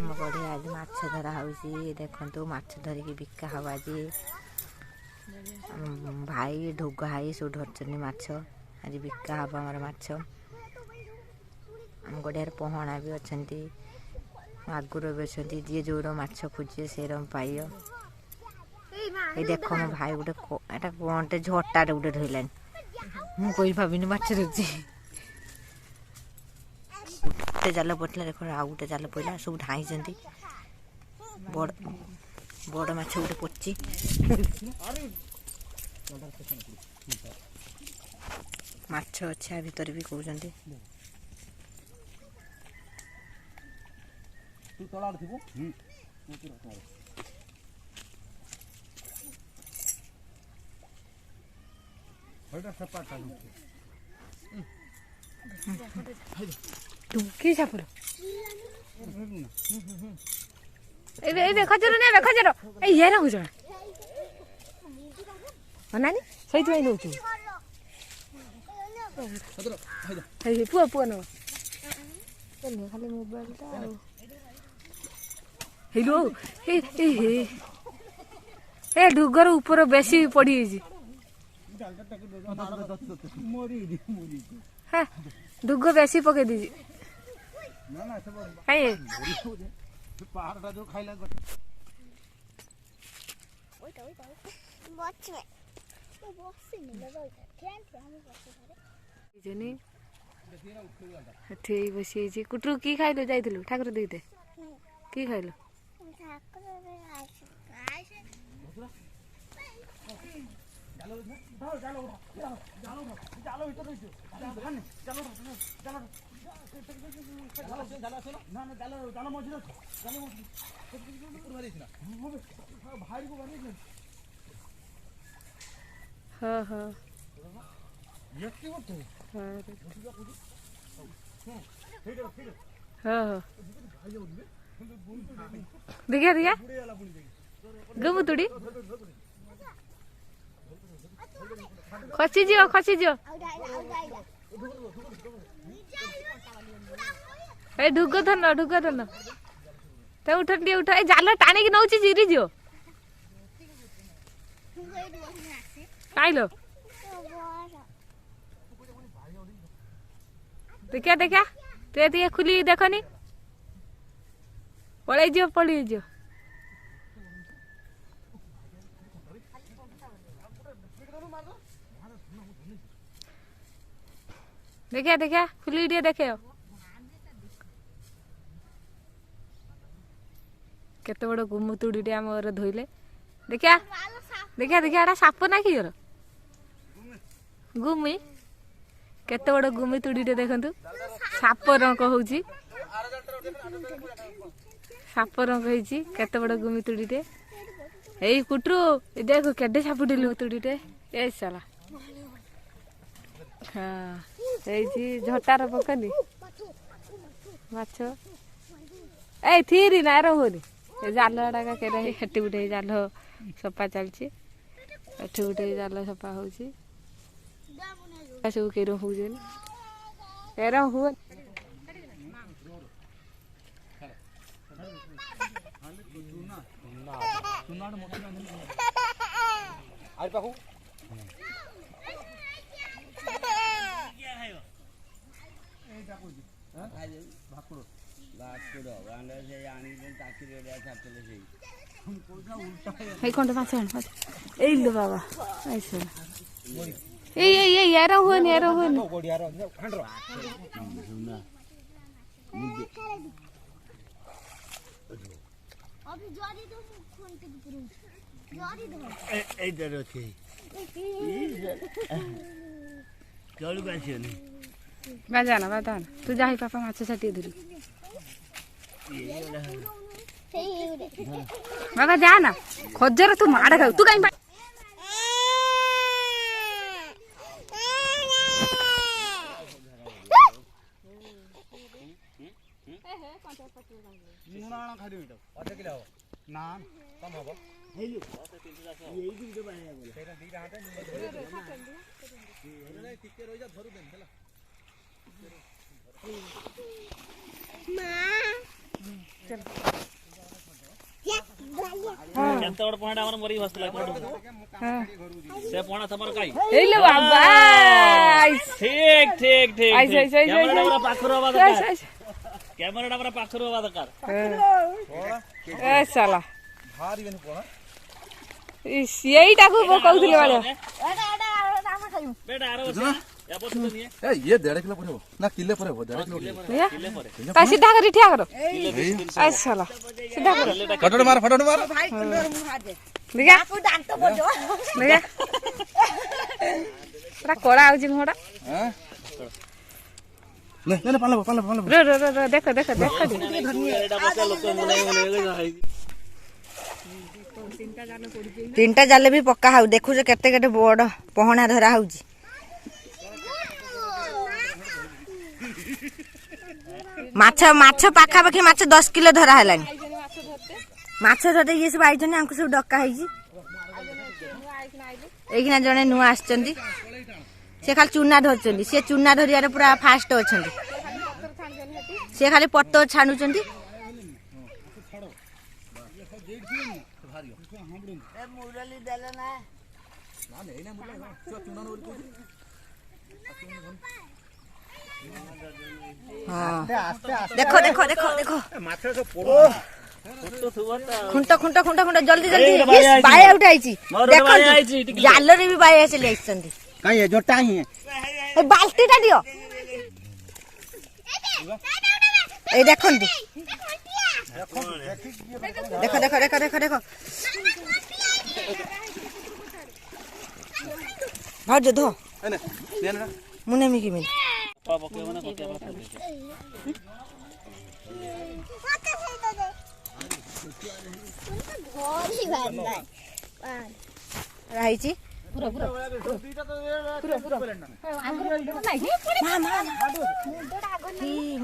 आम गढ़े आज माछ धरा होगी देखु माछ धरिकी बिका हम आज भाई ढुग भाई सब धरचनी माछ आज बिका हम आम माछ आम गढ़िया पहना भी अच्छा आगुर भी अच्छा जी जोर माछ खोजे से पाइय ये देख मो भाई गोटे कौटे झटाटे गोटे धरलानी मुझे भाविनी माछ धरची गोटे जाल पड़ता देख आउ गोटे जाल पड़ा सब धाई बड़ बड़ माछ गोटे पड़ची माछ अच्छा भितर भी कहते खजर ने खजर ये रखुच नानी सही नौ पुआ पुआ न खाली मोबाइल हेलो ए डुगर ऊपर बेसी पड़ी डुग बेसी पकई दी बसी कुटरू की खाइल जाइलु ठाकुर देते की खाइल हाँ हाँ हाँ देखिया देखिया गमुतुड़ी खसीज ढुग धन तो उठ उठ जाल टाणी नौ चिरी जो खाइल देखिया देखिया तु खुली देखनी पलि देखिया देखिया खुली देखे केते बड़ गुमुतुड़ी आम धोइले देखिया देखिया देखिया साप ना कि गुमी केते बड़ गुमी तुड़ी देखु साप रंग होची साप रंग होती केते बड़ गुमी तुड़ी ए कुटरू देख केडे साप डिलु तुड़ी ए साला हाँ झटार पकनी माछ ए थी ना रोनी जाल गुड़ा के गोटे जाल सफा चलती गोटे जाल सफा हो सब के हुए बाबा यार हुए यार बाजाना बाजाना तू जा पापा माछ छाटी धरू बाबा जा ना खजर तू माड़ खाऊ तू कहीं चल କେତେ ବଡ଼ ପହଁଟା ଆମର ମରିକି ଭାସୁଥିଲା ସେ ପହଁଟା ତମର କାଇଁ ହେଇଲୋ ବାବା ଠିକ ଠିକ ଠିକ କ୍ୟାମେରାଟା ପୁରା ପାଖରୁ ହବା ଦରକାର କ୍ୟାମେରାଟା ପୁରା ପାଖରୁ ହବା ଦରକାର ଏ ସାଲା ସେଇଟାକୁ କହୁଥିଲେ ବାଳିଆ ବେଟା ଆର ବର୍ଷ ये 1.5 किलो पर ना किले पर 1.5 किलो ता सीधा कर ठिया करो ऐ साला सीधा करो फटोट मार देखा देखा पूरा कोड़ा आउची घोड़ा हां नहीं नहीं पाला रो रो रो देखो देखो देखो ଏଟା ବସା ଲୋକ तीनटा जाले भी पक्का हाउ देखु केते केते बड़ पहणा धरा होउची माछ माछ पाखा पाखी माछ 10 किलो धरा हलानी माछ धरते ये सब आई जने हमको सब डक्का हैजी एगिना जने नुआ आछचंदी से खाली चूना धरचंदी से चूना धरियारे पूरा फास्ट अछंदी से खाली पत्तो छानुचंदी देखो देखो देखो देखो खुंट खुंट खुंट खुंट जल्दी जल्दी बाय उठाइची देखो जाल रे भी बाय आसे लेछंदी काई है जोटा ही है ए बाल्टी टा दियो ए देखंदी देखो देखो देखो देखो देखो भाज दो मुने मिकी मिन राहिची पूरा पूरा पूरा पूरा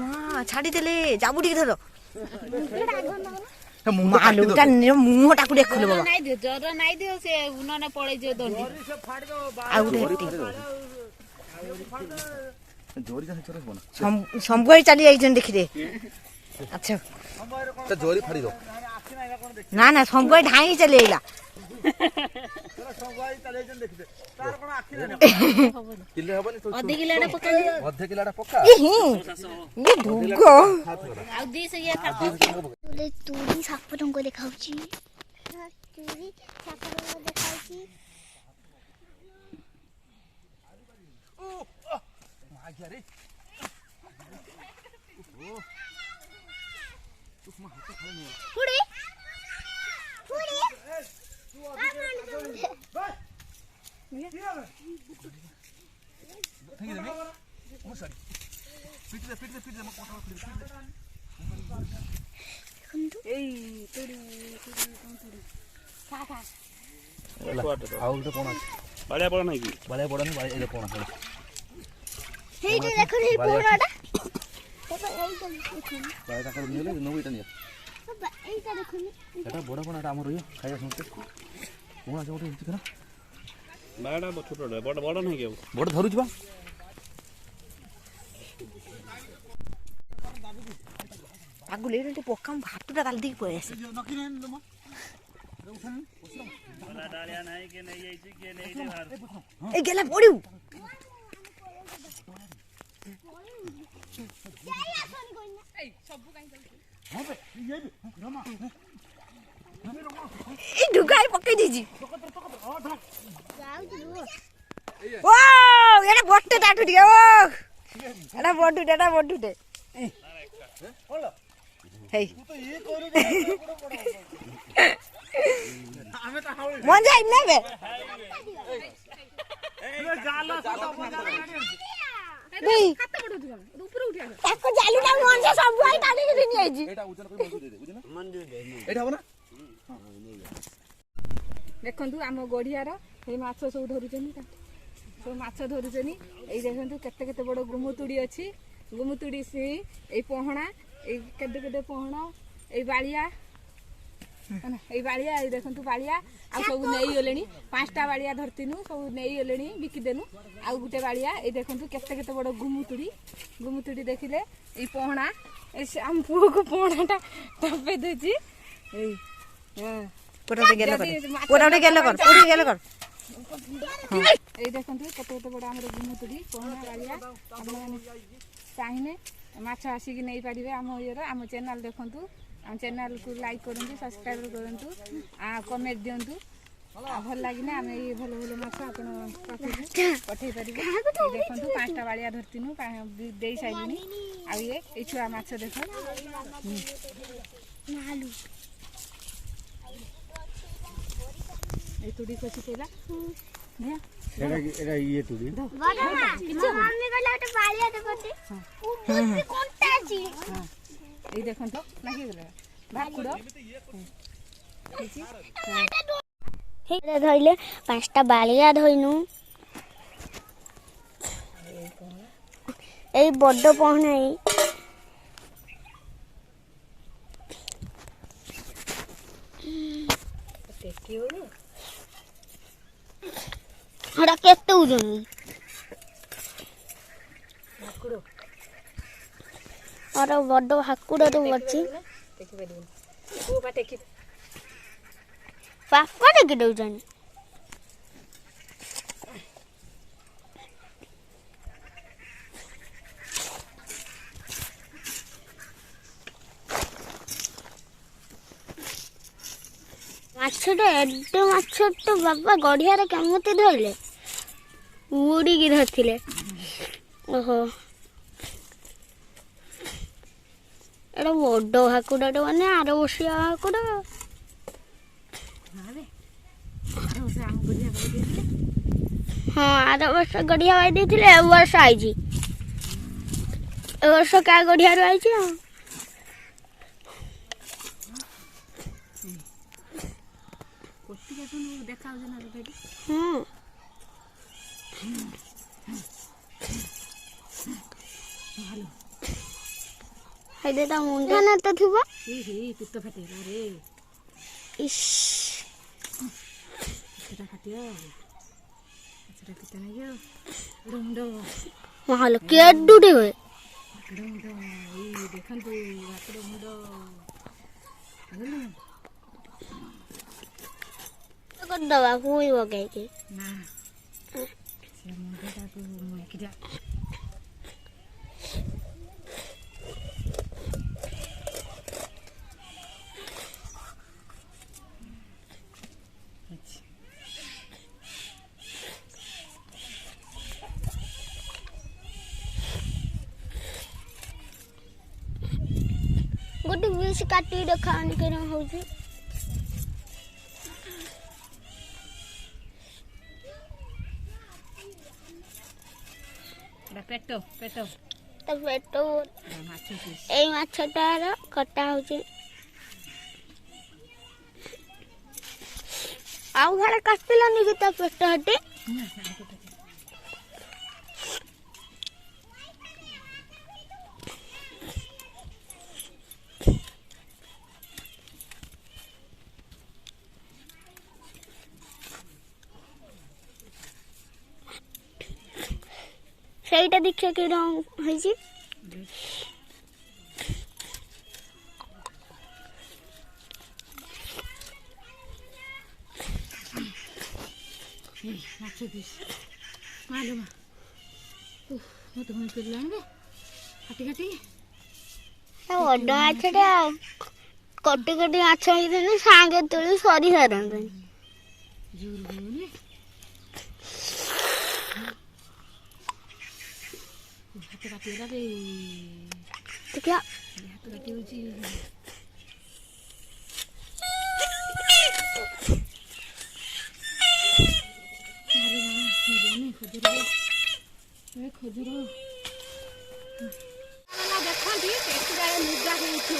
मां छाडी देले जाबुडी धरो मालूटा मुंह टाकू देखलो बाबा नाही दियो जर नाही दियो से उन्होंने पळे जे दंडी आ गुटे जोरी का चोरे होना संबई चली आइजन देखि दे अच्छा तो जोरी फाड़ी दो ना ना संबई ढाई चली आइला किले हबनी तो अधि किलाडा पका अधे किलाडा पक्का ये ढुगो आ दी से ये तुरी साप रंग देखाउची तुरी साप रंग देखाउची ओ मागिया रे ओ तुम हाथ खाली नहीं पुड़ी पुड़ी थैंक यू ओ सॉरी पीट दे मत कोठा पीट दे এই তুড়ি কোন তুড়ি খা খা आउ तो कोन আছে ବାଳିଆ ପଡ ନାହିଁ କି बाले पड़ा नहीं बाले ए कोन আছে हेइटे देखो हे पोराटा बाबा एइटा देखो बाले का कर निले नो इटा नहीं बाबा एइटा देखो एटा बड़ा कोन एटा हमर रहियो खाइया सुनते कोन আছে ওটা হচ্ছে কেন ବାଳିଆଟା ଛୋଟ ବଡ ବଡ ନାହିଁ କି ଆଉ ବଡ ଧରୁଛି ବା आगु लेटे पक्का भातुटा काली दी पळे आसे डालिया नाही के नाही यायची के नाही दे बाहर ए गेला पडिउ ए ढुगाई पक्कै दीजी ओ एटा बट्टे टाटु दियो ओ एटा बट्टुटे हेई मन जाई ना बे नहीं ऊपर उठिया ताको जालू ना मन से सब आई टाणी के दिनी आइजी एटा उजन कर मंजूर दे दे बुझना मंजूर दे एटा हो ना देखंतु आम गड़ियार हे माछ सब धरुचनी सब माछ धरुचनी एई देखंतु केते केते बड़ गुमुतुडी अछि गुमुतुडी से एई पहणा एई केते केते पहणा एई बालिया एई बालिया एई देखंतु बालिया आ सब नेई गलेनी पांचटा बालिया धरतिनु सब नेई गलेनी बिकी देनु आ गुटे बालिया एई देखंतु केते केते बड़ गुमुतुडी देखिले एई पहणा ए हम पुओ को पहणाटा टपे देछि एई हां ପୁରା ଗୋଟେ ଗେଲ କର ପୁରା ଗୋଟେ ଗେଲ କର ପୁରା ଗେଲ କର ଏଇ ଦେଖନ୍ତୁ କେତେ କେତେ ବଡ଼ ଆମର ଗୁମୁତୁଡ଼ି ପହଣା ବାଳିଆ ଆପଣମାନେ ଚାହିଁଲେ ମାଛ ଆସିକି ନେଇପାରିବେ ଆମ ଇଏର ଆମ ଚ୍ୟାନେଲ୍ ଦେଖନ୍ତୁ ଆମ ଚ୍ୟାନେଲ୍କୁ ଲାଇକ୍ କରନ୍ତୁ ସବସ୍କ୍ରାଇବ୍ କରନ୍ତୁ ଆଉ କମେଣ୍ଟ ଦିଅନ୍ତୁ ଭଲ ଲାଗିଲେ ଆମେ ଏଇ ଭଲ ଭଲ ମାଛ ଆପଣ ପାଖକୁ ପଠେଇ ପାରିବେ ଦେଖନ୍ତୁ 5ଟା ବାଳିଆ ଧରିଥିନୁ ଦେଇ ସାରିଲୁଣି ଆଉ ଏଇ ଛୁଆ ମାଛ ଦେଖ এই তুড়ি কষি কইলা এটা ইয়ে তুলি এই দেখুন তো নাকি গেল ভাকুড় ধরলে 5টা বালিয়া ধইনু এই বড় পহনা এটা কেতে ওজন আর বড় ভাকুড় তো আছে পাপা দেখে দেউছেন ମାଛଟା ଏତେ ମାଛ ତ ବାବା ଗଢ଼ିଆରେ କେମିତି ଧରିଲେ ଉଡ଼ିକି ଧରିଥିଲେ ଓହୋ ଏଟା ବଡ଼ ଭାକୁଡ଼ଟେ ମାନେ ଆର ବର୍ଷିଆ ଭାକୁଡ଼ ହଁ ଆର ବର୍ଷ ଗଢ଼ିଆ ବାଇ ଦେଇଥିଲେ ଏ ବର୍ଷ ଆଇଛି ଏ ବର୍ଷ କା ଗଢ଼ିଆରୁ ଆଇଛି ଆଉ ହେଇଦେ ତା ମୁଣ୍ଡ ନା ତ ଥିବ ପିତ ଫାଟିଗଲା ରେ ଇସ୍ ସେଟା ଫାଟିବ ସେଟା ପିତ ନାଗିବ ମୁଣ୍ଡ ମାଲ କେଡୁଟେ ହୁଏ ମୁଣ୍ଡ ଏଇ ଦେଖନ୍ତୁ ଭାକୁର ମୁଣ୍ଡ କରିଦବା ପୁଇ ପକେଇକି ନା ସେ ମୁଣ୍ଡଟାକୁ ଏକିଟା ଗୋଟେ ବିଷ କାଟିକି ଦେଖାନି କେନ ହଉଛି ପେଟ ପେଟ ତା ପେଟ ଏଇ ମାଛଟାର କଟା ହଉଛି ଆଉ ଘରେ କାଟିଲାନି କି ତା ପେଟ ହେଟି ସେଇଟା ଦେଖିବା କି ରଙ୍ଗ ହେଇଛି ମାଛ ପିସ୍ ମାଲୋ ମା ମତେ ଭଲ କରିଲାଣି ରେ କାଟି କାଟି ବଡ଼ ମାଛଟା କଟି କଟି ମାଛ ହେଇଥାନ୍ତି ସାଙ୍ଗେ ତୋଳି ସରି ସାରନ୍ତାଣି ଜୋର ହଉନି ହାତ କାଟିଗଲା ରେ ଦେଖିବା ହାତ କାଟି ହଉଛି ଖଜୁର ଦେଖନ୍ତି କେତେ ଲୁଗା ହେଇଛି